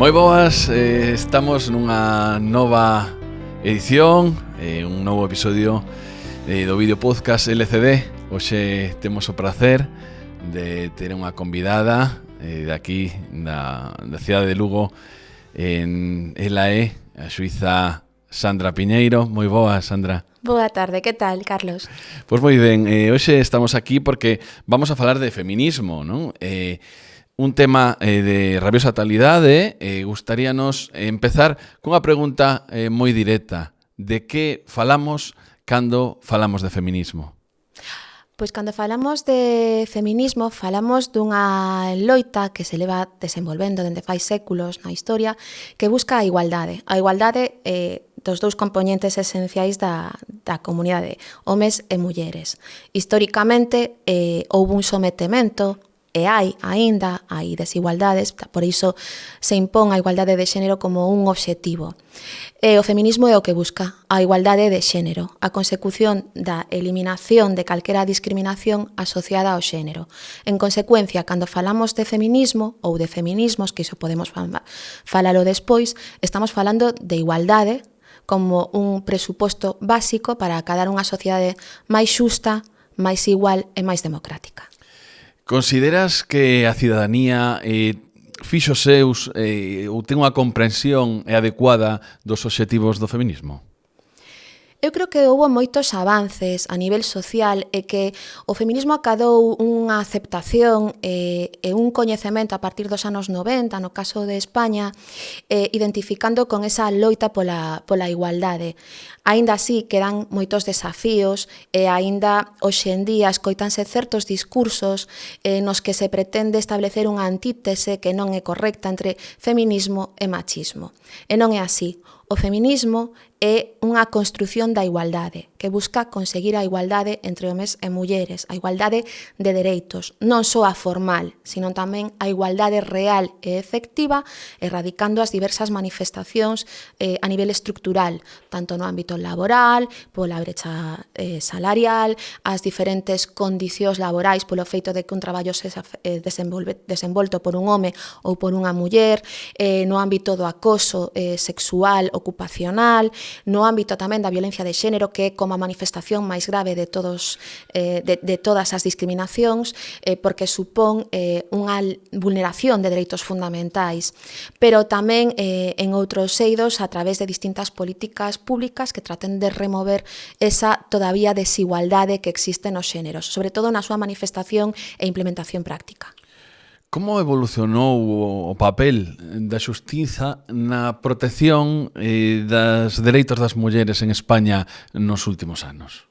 Moi boas, estamos nunha nova edición, un novo episodio do vídeo podcast LCD. Hoxe temos o prazer de ter unha convidada de aquí, da cidade de Lugo. Ela é a xuíza Sandra Piñeiro. Moi boa, Sandra. Boa tarde, que tal, Carlos? Pois moi ben, hoxe estamos aquí porque vamos a falar de feminismo, non? Un tema de rabiosa actualidade. Gustaríanos empezar cunha pregunta moi directa. De que falamos cando falamos de feminismo? Pois cando falamos de feminismo falamos dunha loita que se leva desenvolvendo dende fai séculos na historia que busca a igualdade. A igualdade dos dous componentes esenciais da comunidade, homes e mulleres. Históricamente houve un sometemento e hai desigualdades, por iso se impón a igualdade de xénero como un obxectivo. E o feminismo é o que busca, a igualdade de xénero, a consecución da eliminación de calquera discriminación asociada ao xénero. En consecuencia, cando falamos de feminismo ou de feminismos, que iso podemos falalo despois, estamos falando de igualdade como un presuposto básico para acadar unha sociedade máis xusta, máis igual e máis democrática. Consideras que a cidadanía fixo seus ou ten unha comprensión adecuada dos obxectivos do feminismo? Eu creo que houve moitos avances a nivel social e que o feminismo acadou unha aceptación e un coñecemento a partir dos anos 90, no caso de España, identificando con esa loita pola igualdade. Aínda así quedan moitos desafíos e aínda hoxe en día escoitanse certos discursos nos que se pretende establecer unha antítese que non é correcta entre feminismo e machismo. E non é así. O feminismo é unha construción da igualdade, que busca conseguir a igualdade entre homes e mulleres, a igualdade de dereitos, non só a formal, sino tamén a igualdade real e efectiva, erradicando as diversas manifestacións a nivel estructural, tanto no ámbito laboral, pola brecha salarial, as diferentes condicións laborais polo feito de que un traballo se desenvolto por un home ou por unha muller, no ámbito do acoso sexual, ocupacional, no ámbito tamén da violencia de xénero, que é como a manifestación máis grave de todas as discriminacións, porque supón unha vulneración de dereitos fundamentais, pero tamén en outros eidos a través de distintas políticas públicas que traten de remover esa todavía desigualdade que existe nos xéneros, sobre todo na súa manifestación e implementación práctica. Como evolucionou o papel da xustiza na protección dos dereitos das mulleres en España nos últimos anos?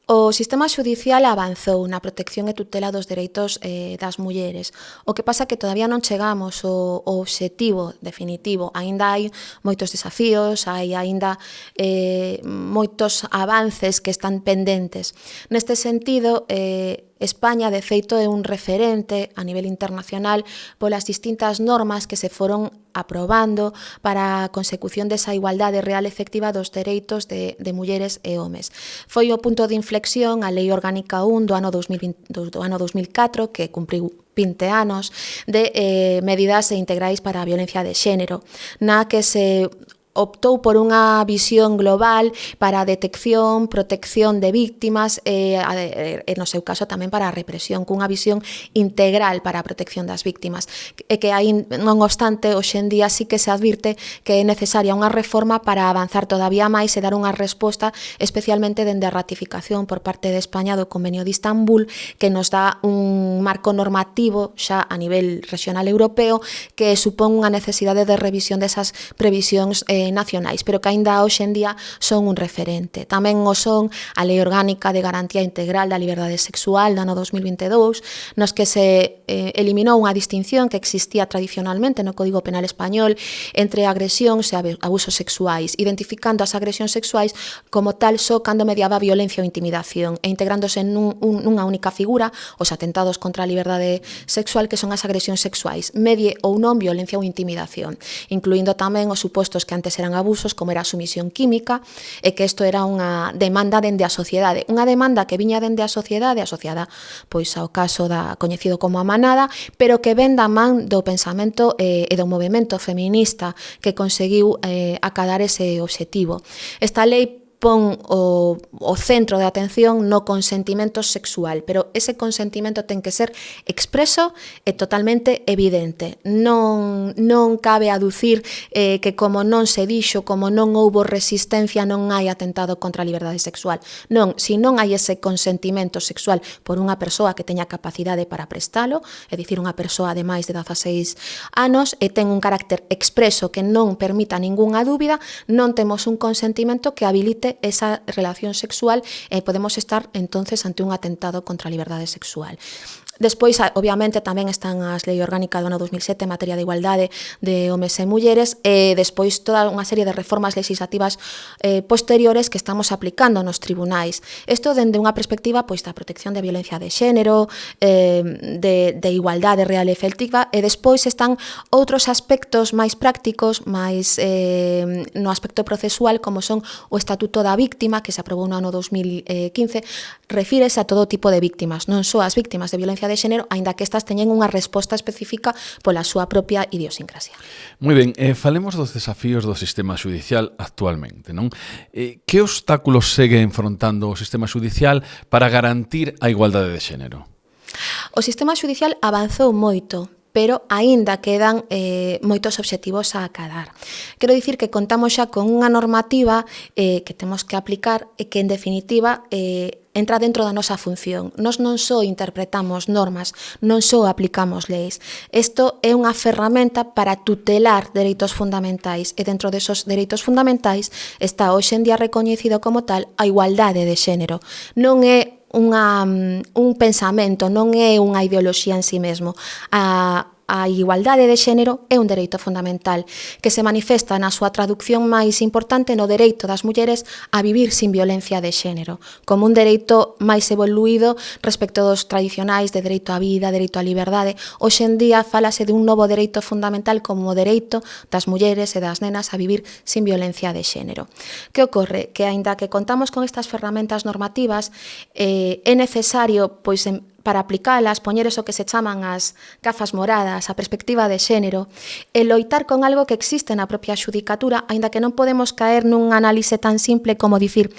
O sistema xudicial avanzou na protección e tutela dos dereitos das mulleres. O que pasa é que todavía non chegamos ao obxectivo definitivo. Aínda hai moitos desafíos, hai aínda moitos avances que están pendentes. Neste sentido, España, de feito, é un referente a nivel internacional polas distintas normas que se foron aprobando para a consecución desa igualdade real efectiva dos dereitos de mulleres e homes. Foi o punto de inflexión a Lei Orgánica 1 do ano 2004, que cumpriu 20 anos, de medidas integrais para a violencia de xénero, na que se optou por unha visión global para a detección, protección de víctimas e, no seu caso, tamén para a represión, cunha visión integral para a protección das víctimas. E que, non obstante, hoxe en día sí que se advirte que é necesaria unha reforma para avanzar todavía máis e dar unha resposta, especialmente dende a ratificación por parte de España do Convenio de Istambul, que nos dá un marco normativo xa a nivel regional europeo que supón unha necesidade de revisión desas previsións nacionais, pero que aínda hoxe en día son un referente. Tamén o son a Lei Orgánica de Garantía Integral da Liberdade Sexual do ano 2022, nos que se eliminou unha distinción que existía tradicionalmente no Código Penal español entre agresións e abusos sexuais, identificando as agresións sexuais como tal só cando mediaba violencia ou intimidación e integrándose nunha única figura os atentados contra a liberdade sexual, que son as agresións sexuais, medie ou non violencia ou intimidación, incluindo tamén os supostos que antes cales eran abusos, como era a sumisión química, e que isto era unha demanda dende a sociedade, unha demanda que viña dende a sociedade, asociada pois ao caso coñecido como a manada, pero que ven da man do pensamento e do movemento feminista que conseguiu acadar ese obxectivo. Esta lei pon o centro de atención no consentimento sexual, pero ese consentimento ten que ser expreso e totalmente evidente. Non cabe aducir que como non se dixo, como non houbo resistencia, non hai atentado contra a liberdade sexual. Non, se non hai ese consentimento sexual por unha persoa que teña capacidade para prestalo, é dicir, unha persoa de máis de 16 anos e ten un carácter expreso que non permita ningunha dúbida, non temos un consentimento que habilite esa relación sexual e podemos estar entonces ante un atentado contra a liberdade sexual. Despois, obviamente, tamén están as Lei Orgánica do ano 2007 en materia de igualdade de homes e mulleres e despois toda unha serie de reformas legislativas posteriores que estamos aplicando nos tribunais. Isto dende unha perspectiva pois da protección de violencia de xénero, de igualdade real e efectiva, e despois están outros aspectos máis prácticos, máis no aspecto procesual, como son o Estatuto da Víctima, que se aprobou no ano 2015, refírese a todo tipo de víctimas, non só as víctimas de violencia de xénero, aínda que estas teñen unha resposta específica pola súa propia idiosincrasia. Moi ben, falemos dos desafíos do sistema xudicial actualmente, non? Que obstáculos segue enfrontando o sistema xudicial para garantir a igualdade de xénero? O sistema xudicial avanzou moito, pero aínda quedan moitos obxectivos a acadar. Quero dicir que contamos xa con unha normativa que temos que aplicar e que, en definitiva, entra dentro da nosa función. Nós non só interpretamos normas, non só aplicamos leis. Isto é unha ferramenta para tutelar dereitos fundamentais e dentro desos dereitos fundamentais está hoxe en día recoñecido como tal a igualdade de xénero. Non é un pensamento, non é unha ideoloxía en si mesmo. A igualdade de xénero é un dereito fundamental que se manifesta na súa traducción máis importante no dereito das mulleres a vivir sin violencia de xénero, como un dereito máis evoluído respecto dos tradicionais de dereito á vida, dereito á liberdade. Hoxe en día fálase de un novo dereito fundamental como o dereito das mulleres e das nenas a vivir sin violencia de xénero. Que ocorre? Que aínda que contamos con estas ferramentas normativas, é necesario, pois, para aplicalas, poñer eso que se chaman as gafas moradas, a perspectiva de xénero, e loitar con algo que existe na propia xudicatura, aínda que non podemos caer nun análise tan simple como dicir,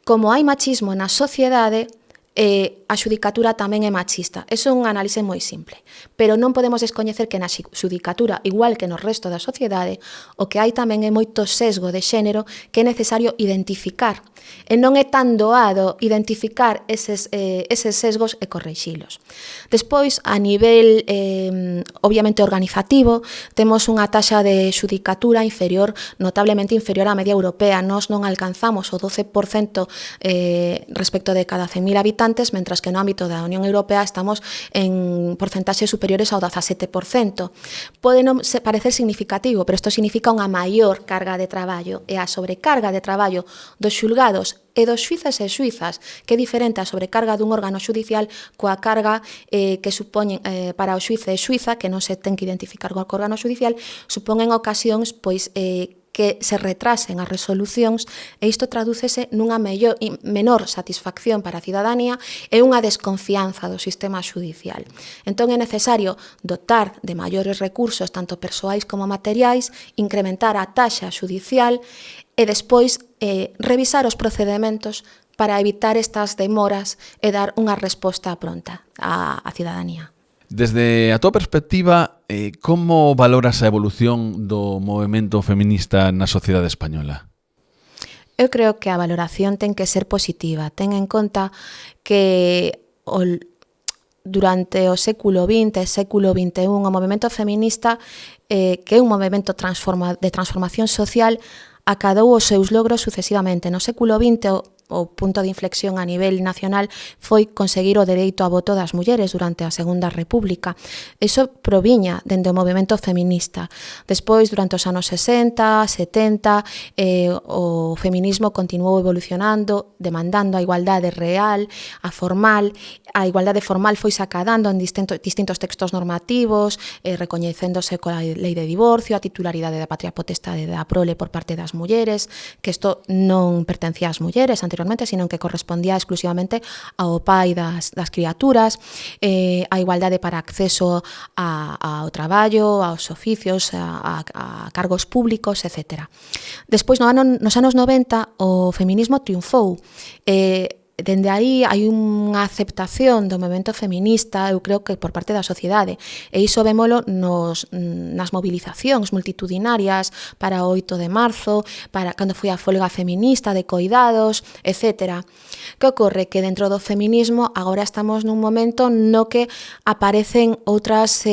como hai machismo na sociedade, a xudicatura tamén é machista. Eso é un análise moi simple. Pero non podemos descoñecer que na xudicatura, igual que no resto da sociedade, o que hai tamén é moito sesgo de xénero que é necesario identificar. E non é tan doado identificar eses sesgos e correxilos. Despois, a nivel obviamente organizativo, temos unha taxa de xudicatura inferior, notablemente inferior á media europea. Nós non alcanzamos o 12% respecto de cada 100.000 habitantes, mentras que no ámbito da Unión Europea estamos en porcentaxes superiores ao 17%. Pode non parecer significativo, pero isto significa unha maior carga de traballo, e a sobrecarga de traballo dos xulgados e dos xuízes e xuízas, que é diferente a sobrecarga dun órgano xudicial coa carga que supoñen para o xuíz e xuíza, que non se ten que identificar co órgano xudicial, supoñen ocasións pois que se retrasen as resolucións, e isto tradúcese nunha menor satisfacción para a cidadanía e unha desconfianza do sistema xudicial. Entón é necesario dotar de maiores recursos, tanto persoais como materiais, incrementar a taxa xudicial e despois revisar os procedementos para evitar estas demoras e dar unha resposta pronta á cidadanía. Desde a tua perspectiva, como valoras a evolución do movemento feminista na sociedade española? Eu creo que a valoración ten que ser positiva. Ten en conta que durante o século XX e século XXI o movemento feminista, que é un movemento de transformación social, acadou os seus logros sucesivamente. No século XX o punto de inflexión a nivel nacional foi conseguir o dereito a voto das mulleres durante a Segunda República. Iso proviña dende o movimento feminista. Despois, durante os anos 60, 70, o feminismo continuou evolucionando, demandando a igualdade real, a formal. A igualdade formal foi sacadando en distintos textos normativos, recoñecéndose coa lei de divorcio, a titularidade da patria potestade da prole por parte das mulleres, que isto non pertencía ás mulleres anteriormente, sino que correspondía exclusivamente ao pai das criaturas, a igualdade para acceso ao traballo, aos oficios, a cargos públicos, etc. Despois, nos anos 90, o feminismo triunfou. Dende aí hai unha aceptación do movimento feminista, eu creo que por parte da sociedade, e iso vémolo nas movilizacións multitudinarias para o 8 de marzo, para cando foi a folga feminista de coidados, etc. Que ocorre? Que dentro do feminismo agora estamos nun momento no que aparecen outras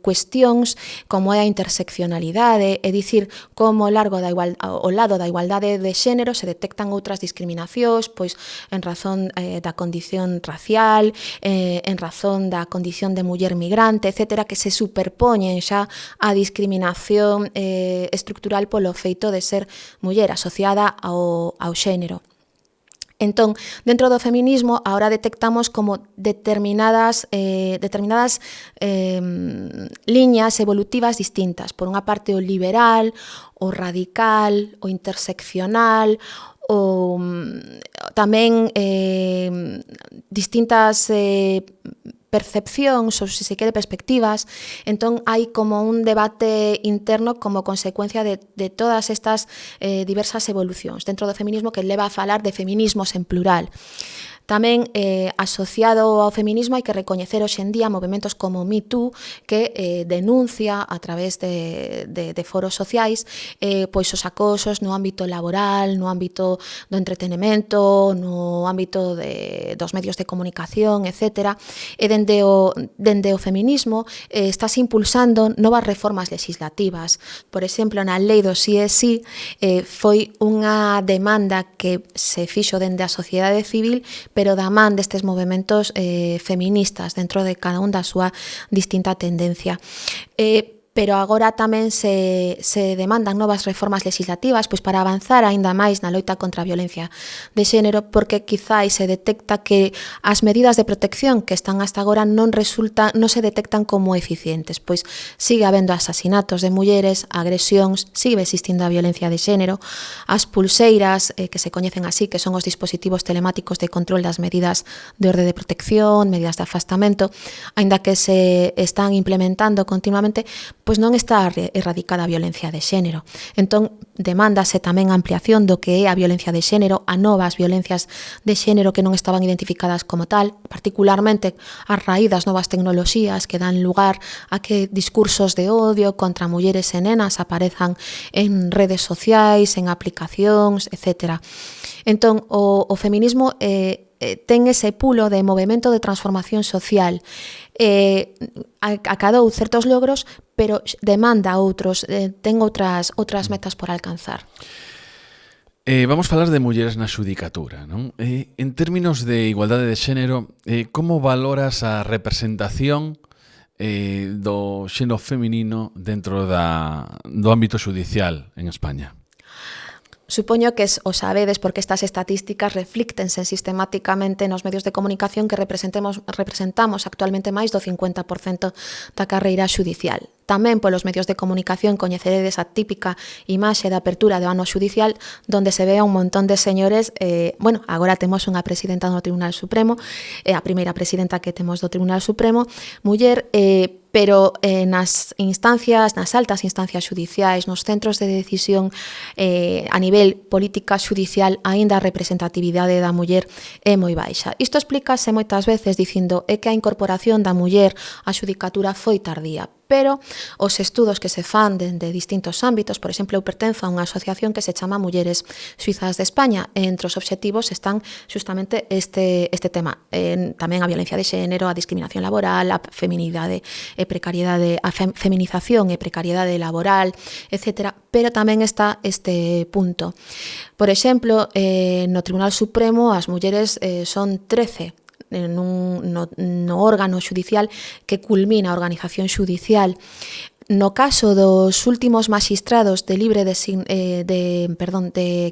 cuestións como é a interseccionalidade, é dicir, como ao lado da igualdade de xénero se detectan outras discriminacións, pois en razón da condición racial, en razón da condición de muller migrante, etc., que se superpoñen xa a discriminación estructural polo feito de ser muller asociada ao xénero. Entón, dentro do feminismo, ahora detectamos como determinadas liñas evolutivas distintas. Por unha parte, o liberal, o radical, o interseccional, ou tamén distintas percepcións ou, se quere, perspectivas. Entón, hai como un debate interno como consecuencia de todas estas diversas evolucións dentro do feminismo que leva a falar de feminismos en plural. Tamén asociado ao feminismo hai que recoñecer hoxe en día movimentos como Me Too, que denuncia a través de foros sociais pois os acosos no ámbito laboral, no ámbito do entretenimento, no ámbito dos medios de comunicación, etc. E dende o feminismo estás impulsando novas reformas legislativas. Por exemplo, na lei do sí é sí foi unha demanda que se fixo dende a sociedade civil, pero da man destes movimentos feministas dentro de cada un da súa distinta tendencia. Pero agora tamén se demandan novas reformas legislativas pois para avanzar aínda máis na loita contra a violencia de xénero, porque quizás se detecta que as medidas de protección que están hasta agora non se detectan como eficientes, pois sigue habendo asasinatos de mulleres, agresións, sigue existindo a violencia de xénero, as pulseiras, que se coñecen así, que son os dispositivos telemáticos de control das medidas de orde de protección, medidas de afastamento, aínda que se están implementando continuamente, pois non está erradicada a violencia de xénero. Entón, demándase tamén a ampliación do que é a violencia de xénero, a novas violencias de xénero que non estaban identificadas como tal, particularmente a raíz das novas tecnoloxías que dan lugar a que discursos de odio contra mulleres e nenas aparezan en redes sociais, en aplicacións, etc. Entón, o feminismo ten ese pulo de movimento de transformación social, acadou certos logros, pero demanda outros, ten outras metas por alcanzar. Vamos falar de mulleres na xudicatura, non? En términos de igualdade de xénero, como valoras a representación do xénero feminino dentro do ámbito xudicial en España? Supoño que o sabedes porque estas estatísticas reflíctense sistemáticamente nos medios de comunicación que representamos actualmente máis do 50% da carreira xudicial. Tamén polos medios de comunicación coñeceredes a típica imaxe da apertura do ano xudicial onde se ve a un montón de señores, agora temos unha presidenta do Tribunal Supremo, a primeira presidenta que temos do Tribunal Supremo, muller, pero nas altas instancias xudiciais, nos centros de decisión a nivel política xudicial, aínda a representatividade da muller é moi baixa. Isto explícase moitas veces dicindo que a incorporación da muller á xudicatura foi tardía. pero os estudos que se fan dende distintos ámbitos, por exemplo, eu pertenzo a unha asociación que se chama Mulleres Suizas de España, e entre os obxectivos están justamente este tema, tamén a violencia de xénero, a discriminación laboral, a feminidade e precariedade, a feminización e precariedade laboral, etc. Pero tamén está este punto. Por exemplo, no Tribunal Supremo as mulleres son 13 no órgano judicial que culmina a organización judicial. No caso dos últimos magistrados de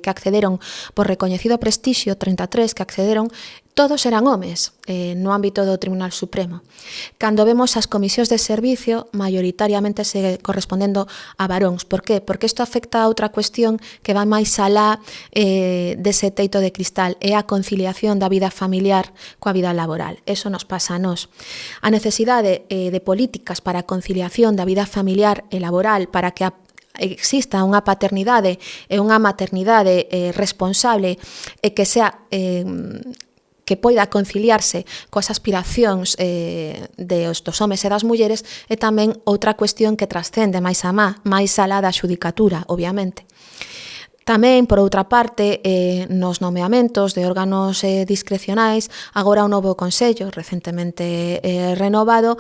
que accederon por recoñecido prestixio, 33 que accederon, todos eran homes no ámbito do Tribunal Supremo. Cando vemos as comisións de servicio, maioritariamente se correspondendo a varóns. Por qué? Porque isto afecta a outra cuestión que vai máis alá dese teito de cristal, é a conciliación da vida familiar coa vida laboral. Eso nos pasa a nós. A necesidade de políticas para a conciliación da vida familiar e laboral para que exista unha paternidade e unha maternidade responsable e que sea que poida conciliarse coas aspiracións dos homes e das mulleres é tamén outra cuestión que trascende máis alá da xudicatura, obviamente. Tamén, por outra parte, nos nomeamentos de órganos discrecionais, agora o novo Consello, recentemente renovado,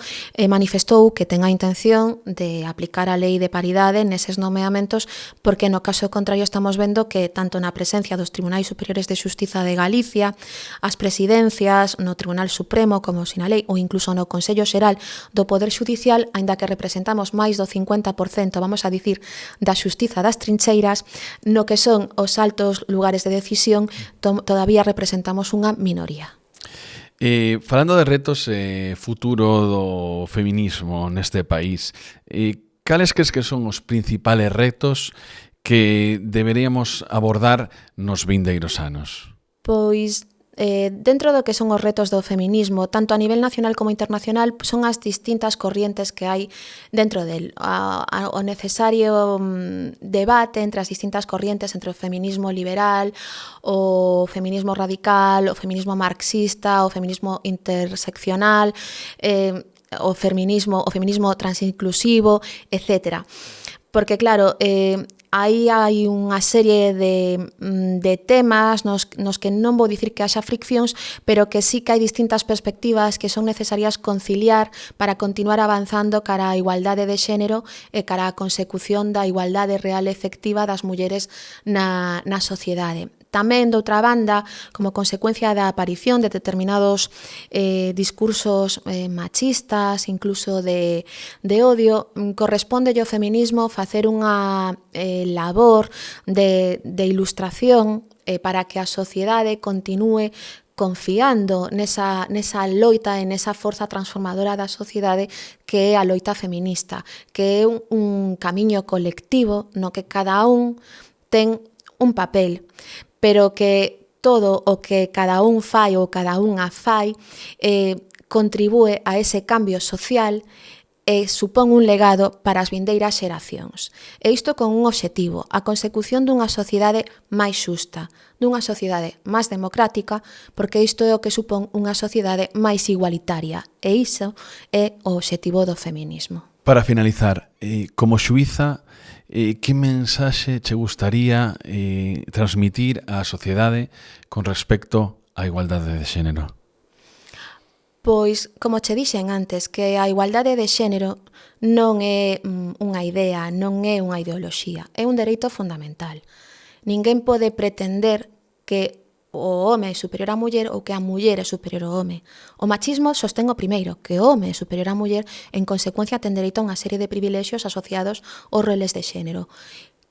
manifestou que ten a intención de aplicar a lei de paridade neses nomeamentos, porque no caso contrario estamos vendo que tanto na presencia dos Tribunais Superiores de Xustiza de Galicia, as presidencias no Tribunal Supremo, como sinalei, ou incluso no Consello Xeral do Poder Xudicial, aínda que representamos máis do 50%, vamos a dicir, da xustiza das trincheiras, no que son os altos lugares de decisión, todavía representamos unha minoría. Falando de retos futuro do feminismo neste país, cales crees que son os principales retos que deberíamos abordar nos vindeiros anos? Pois dentro do que son os retos do feminismo, tanto a nivel nacional como internacional, son as distintas corrientes que hai dentro del. O necesario debate entre as distintas corrientes, entre o feminismo liberal, o feminismo radical, o feminismo marxista, o feminismo interseccional, o feminismo transinclusivo, etc. Porque, claro, aí hai unha serie de temas nos que non vou dicir que haxa friccións, pero que sí que hai distintas perspectivas que son necesarias conciliar para continuar avanzando cara á igualdade de xénero e cara á consecución da igualdade real e efectiva das mulleres na sociedade. Tamén, doutra banda, como consecuencia da aparición de determinados discursos machistas, incluso de odio, corresponde ao feminismo facer unha labor de ilustración para que a sociedade continúe confiando nesa loita e nesa forza transformadora da sociedade que é a loita feminista, que é un camiño colectivo no que cada un ten un papel, pero que todo o que cada un fai ou cada unha fai contribúe a ese cambio social e supón un legado para as vindeiras xeracións. E isto con un obxectivo, a consecución dunha sociedade máis xusta, dunha sociedade máis democrática, porque isto é o que supón unha sociedade máis igualitaria, e iso é o obxectivo do feminismo. Para finalizar, como xuíza, que mensaxe che gustaría transmitir á sociedade con respecto á igualdade de xénero? Pois, como che dixen antes, que a igualdade de xénero non é unha idea, non é unha ideoloxía, é un dereito fundamental. Ninguén pode pretender que o home é superior á muller ou que a muller é superior ao home. O machismo sostén o primeiro, que o home é superior á muller, en consecuencia ten dereito a unha serie de privilexios asociados aos roles de xénero.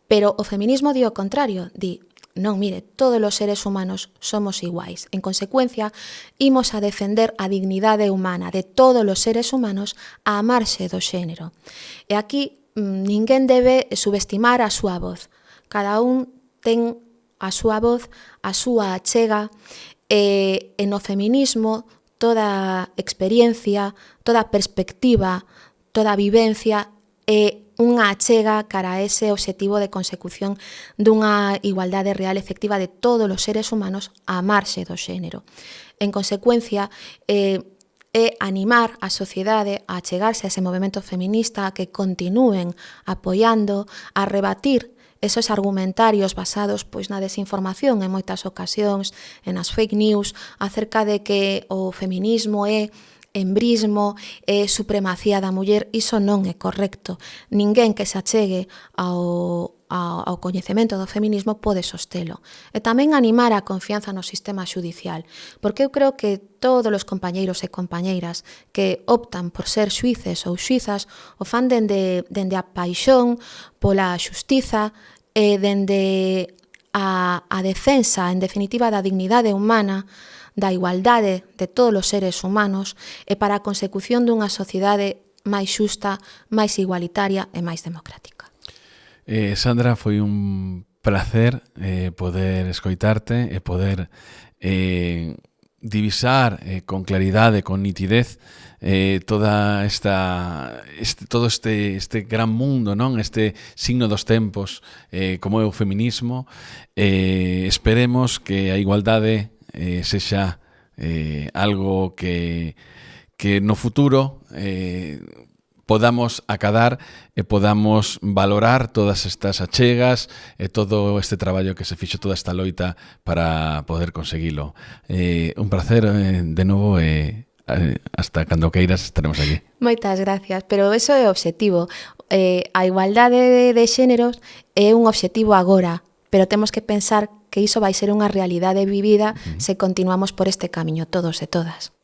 Pero o feminismo di o contrario, di, non, mire, todos os seres humanos somos iguais. En consecuencia, imos a defender a dignidade humana de todos os seres humanos a amarse do xénero. E aquí ninguén debe subestimar a súa voz. Cada un ten a súa voz, a súa achega, e no feminismo toda experiencia, toda perspectiva, toda vivencia é unha achega cara a ese obxectivo de consecución dunha igualdade real efectiva de todos os seres humanos a amarse do xénero. En consecuencia, é animar a sociedade a achegarse a ese movimento feminista, a que continúen apoiando, a rebatir esos argumentarios basados pois na desinformación en moitas ocasións, en as fake news, acerca de que o feminismo é embrismo, é supremacía da muller. Iso non é correcto. Ninguén que se achegue ao coñecemento do feminismo pode sostelo. E tamén animar a confianza no sistema xudicial, porque eu creo que todos os compañeiros e compañeiras que optan por ser xuíces ou xuizas o fan dende a paixón pola xustiza e dende a defensa, en definitiva, da dignidade humana, da igualdade de todos os seres humanos e para a consecución dunha sociedade máis xusta, máis igualitaria e máis democrática. Sandra, foi un placer poder escoitarte e poder divisar con claridade, con nitidez todo este gran mundo, non? Este signo dos tempos como é o feminismo. Esperemos que a igualdade sexa algo que no futuro podamos acadar e podamos valorar todas estas achegas e todo este traballo que se fixo, toda esta loita para poder conseguilo. Un placer de novo e hasta cando queiras estaremos aquí. Moitas gracias, pero eso é o obxectivo. A igualdade de xéneros é un obxectivo agora, pero temos que pensar que iso vai ser unha realidade vivida se continuamos por este camiño todos e todas.